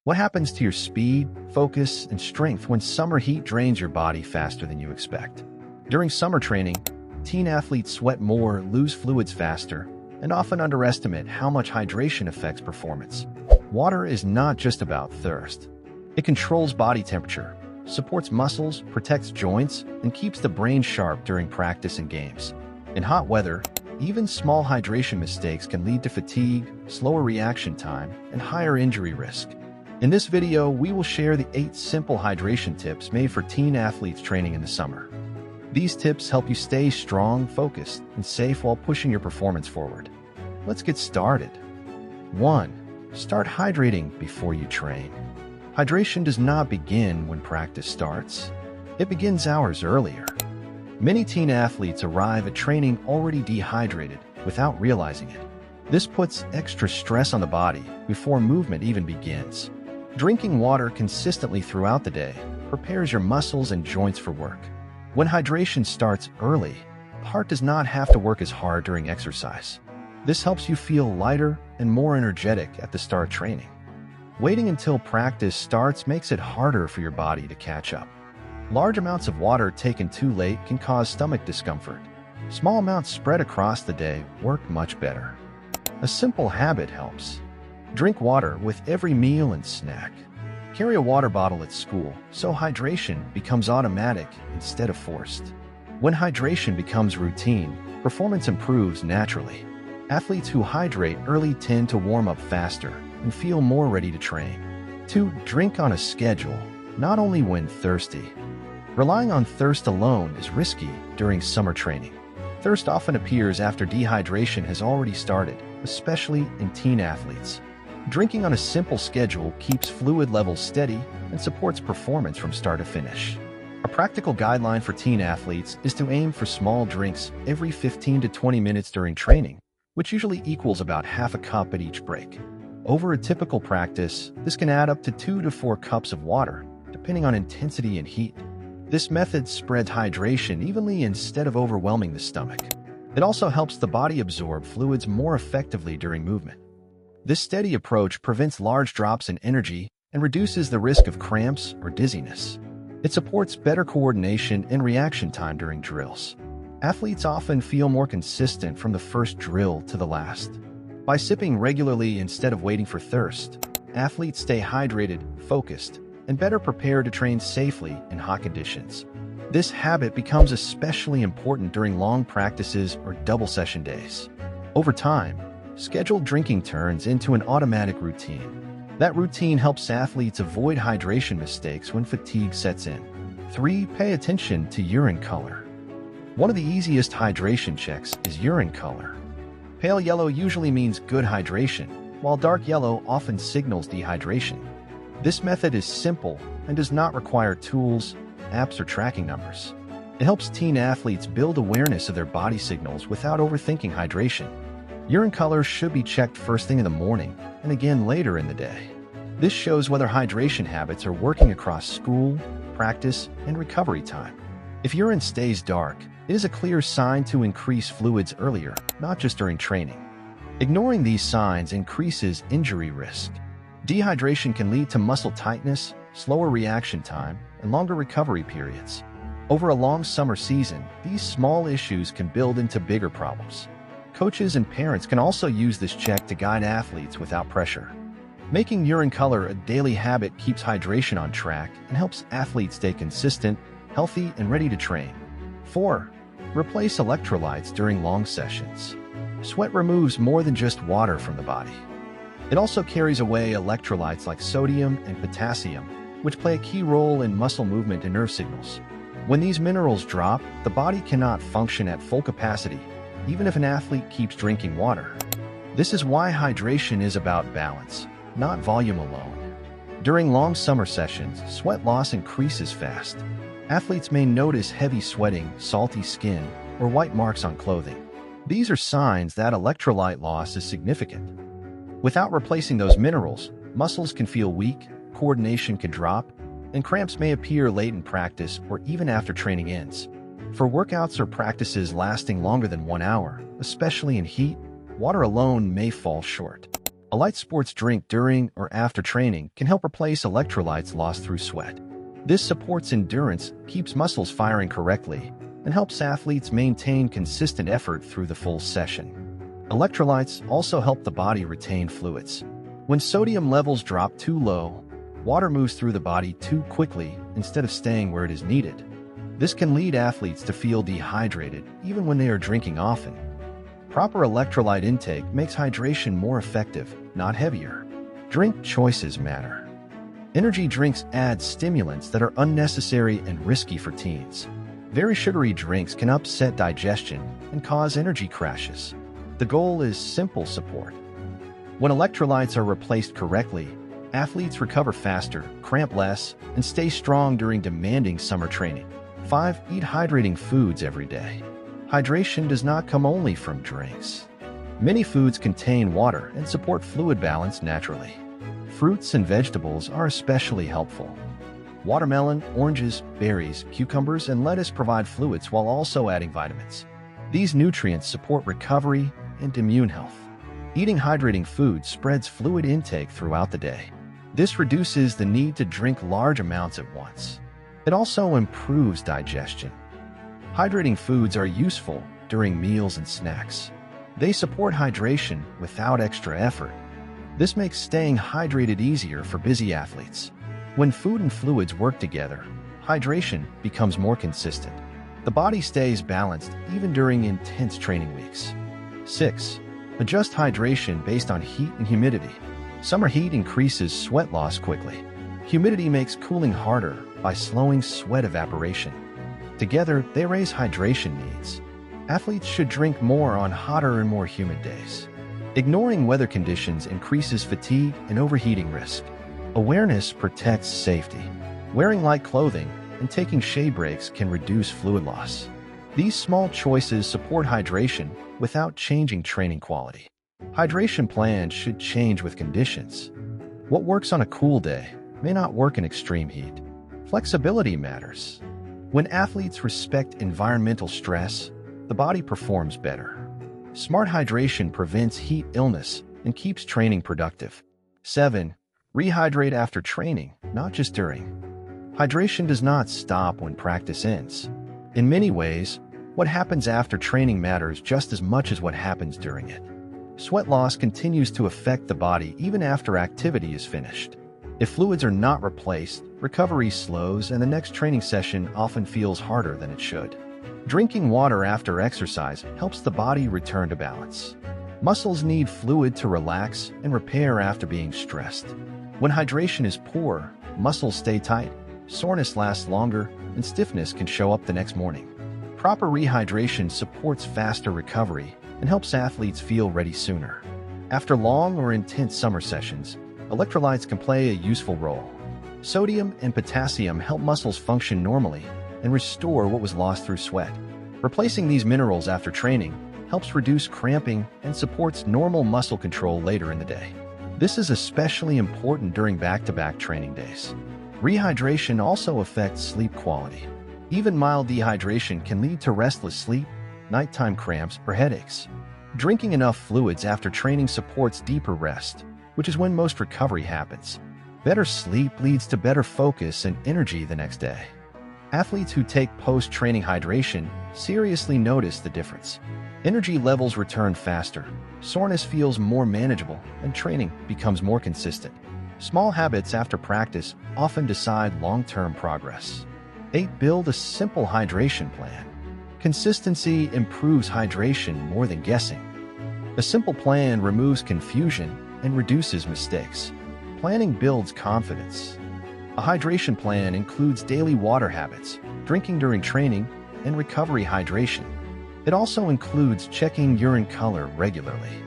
What happens to your speed, focus, and strength when summer heat drains your body faster than you expect? During summer training, teen athletes sweat more, lose fluids faster, and often underestimate how much hydration affects performance. Water is not just about thirst. It controls body temperature, supports muscles, protects joints, and keeps the brain sharp during practice and games. In hot weather, even small hydration mistakes can lead to fatigue, slower reaction time, and higher injury risk. In this video, we will share the 8 simple hydration tips made for teen athletes training in the summer. These tips help you stay strong, focused, and safe while pushing your performance forward. Let's get started. 1. Start hydrating before you train. Hydration does not begin when practice starts. It begins hours earlier. Many teen athletes arrive at training already dehydrated without realizing it. This puts extra stress on the body before movement even begins. Drinking water consistently throughout the day prepares your muscles and joints for work. When hydration starts early, the heart does not have to work as hard during exercise. This helps you feel lighter and more energetic at the start of training. Waiting until practice starts makes it harder for your body to catch up. Large amounts of water taken too late can cause stomach discomfort. Small amounts spread across the day work much better. A simple habit helps. Drink water with every meal and snack. Carry a water bottle at school so hydration becomes automatic instead of forced. When hydration becomes routine, performance improves naturally. Athletes who hydrate early tend to warm up faster and feel more ready to train. 2. Drink on a schedule, not only when thirsty. Relying on thirst alone is risky during summer training. Thirst often appears after dehydration has already started, especially in teen athletes. Drinking on a simple schedule keeps fluid levels steady and supports performance from start to finish. A practical guideline for teen athletes is to aim for small drinks every 15 to 20 minutes during training, which usually equals about half a cup at each break. Over a typical practice, this can add up to 2 to 4 cups of water, depending on intensity and heat. This method spreads hydration evenly instead of overwhelming the stomach. It also helps the body absorb fluids more effectively during movement. This steady approach prevents large drops in energy and reduces the risk of cramps or dizziness. It supports better coordination and reaction time during drills. Athletes often feel more consistent from the first drill to the last. By sipping regularly instead of waiting for thirst, athletes stay hydrated, focused, and better prepared to train safely in hot conditions. This habit becomes especially important during long practices or double session days. Over time, scheduled drinking turns into an automatic routine. That routine helps athletes avoid hydration mistakes when fatigue sets in. 3. Pay attention to urine color. One of the easiest hydration checks is urine color. Pale yellow usually means good hydration, while dark yellow often signals dehydration. This method is simple and does not require tools, apps, or tracking numbers. It helps teen athletes build awareness of their body signals without overthinking hydration. Urine color should be checked first thing in the morning and again later in the day. This shows whether hydration habits are working across school, practice, and recovery time. If urine stays dark, it is a clear sign to increase fluids earlier, not just during training. Ignoring these signs increases injury risk. Dehydration can lead to muscle tightness, slower reaction time, and longer recovery periods. Over a long summer season, these small issues can build into bigger problems. Coaches and parents can also use this check to guide athletes without pressure. Making urine color a daily habit keeps hydration on track and helps athletes stay consistent, healthy, and ready to train. 4. Replace electrolytes during long sessions. Sweat removes more than just water from the body. It also carries away electrolytes like sodium and potassium, which play a key role in muscle movement and nerve signals. When these minerals drop, the body cannot function at full capacity, even if an athlete keeps drinking water. This is why hydration is about balance, not volume alone. During long summer sessions, sweat loss increases fast. Athletes may notice heavy sweating, salty skin, or white marks on clothing. These are signs that electrolyte loss is significant. Without replacing those minerals, muscles can feel weak, coordination can drop, and cramps may appear late in practice or even after training ends. For workouts or practices lasting longer than 1 hour, especially in heat, water alone may fall short. A light sports drink during or after training can help replace electrolytes lost through sweat. This supports endurance, keeps muscles firing correctly, and helps athletes maintain consistent effort through the full session. Electrolytes also help the body retain fluids. When sodium levels drop too low, water moves through the body too quickly instead of staying where it is needed. This can lead athletes to feel dehydrated even when they are drinking often. Proper electrolyte intake makes hydration more effective, not heavier. Drink choices matter. Energy drinks add stimulants that are unnecessary and risky for teens. Very sugary drinks can upset digestion and cause energy crashes. The goal is simple support. When electrolytes are replaced correctly, athletes recover faster, cramp less, and stay strong during demanding summer training. 5. Eat hydrating foods every day. Hydration does not come only from drinks. Many foods contain water and support fluid balance naturally. Fruits and vegetables are especially helpful. Watermelon, oranges, berries, cucumbers, and lettuce provide fluids while also adding vitamins. These nutrients support recovery and immune health. Eating hydrating food spreads fluid intake throughout the day. This reduces the need to drink large amounts at once. It also improves digestion. Hydrating foods are useful during meals and snacks. They support hydration without extra effort. This makes staying hydrated easier for busy athletes. When food and fluids work together, hydration becomes more consistent. The body stays balanced even during intense training weeks. 6. Adjust hydration based on heat and humidity. Summer heat increases sweat loss quickly. Humidity makes cooling harder by slowing sweat evaporation. Together, they raise hydration needs. Athletes should drink more on hotter and more humid days. Ignoring weather conditions increases fatigue and overheating risk. Awareness protects safety. Wearing light clothing and taking shade breaks can reduce fluid loss. These small choices support hydration without changing training quality. Hydration plans should change with conditions. What works on a cool day may not work in extreme heat. Flexibility matters. When athletes respect environmental stress, the body performs better. Smart hydration prevents heat illness and keeps training productive. 7. Rehydrate after training, not just during. Hydration does not stop when practice ends. In many ways, what happens after training matters just as much as what happens during it. Sweat loss continues to affect the body even after activity is finished. If fluids are not replaced, recovery slows and the next training session often feels harder than it should. Drinking water after exercise helps the body return to balance. Muscles need fluid to relax and repair after being stressed. When hydration is poor, muscles stay tight, soreness lasts longer, and stiffness can show up the next morning. Proper rehydration supports faster recovery and helps athletes feel ready sooner. After long or intense summer sessions, electrolytes can play a useful role. Sodium and potassium help muscles function normally and restore what was lost through sweat. Replacing these minerals after training helps reduce cramping and supports normal muscle control later in the day. This is especially important during back-to-back training days. Rehydration also affects sleep quality. Even mild dehydration can lead to restless sleep, nighttime cramps, or headaches. Drinking enough fluids after training supports deeper rest, which is when most recovery happens. Better sleep leads to better focus and energy the next day. Athletes who take post-training hydration seriously notice the difference. Energy levels return faster, soreness feels more manageable, and training becomes more consistent. Small habits after practice often decide long-term progress. 8. Build a simple hydration plan. Consistency improves hydration more than guessing. A simple plan removes confusion and reduces mistakes. Planning builds confidence. A hydration plan includes daily water habits, drinking during training, and recovery hydration. It also includes checking urine color regularly.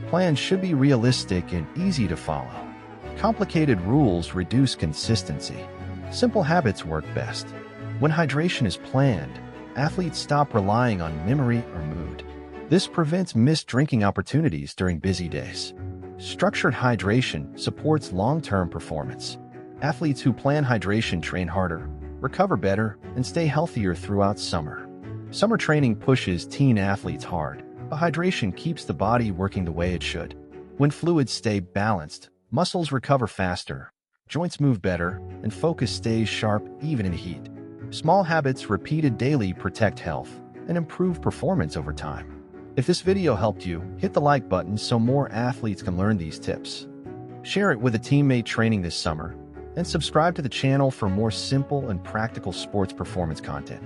Plans should be realistic and easy to follow. Complicated rules reduce consistency. Simple habits work best. When hydration is planned, athletes stop relying on memory or mood. This prevents missed drinking opportunities during busy days. Structured hydration supports long-term performance. Athletes who plan hydration train harder, recover better, and stay healthier throughout summer. Summer training pushes teen athletes hard, but hydration keeps the body working the way it should. When fluids stay balanced, muscles recover faster, joints move better, and focus stays sharp even in heat. Small habits repeated daily protect health and improve performance over time. If this video helped you, hit the like button so more athletes can learn these tips. Share it with a teammate training this summer, and subscribe to the channel for more simple and practical sports performance content.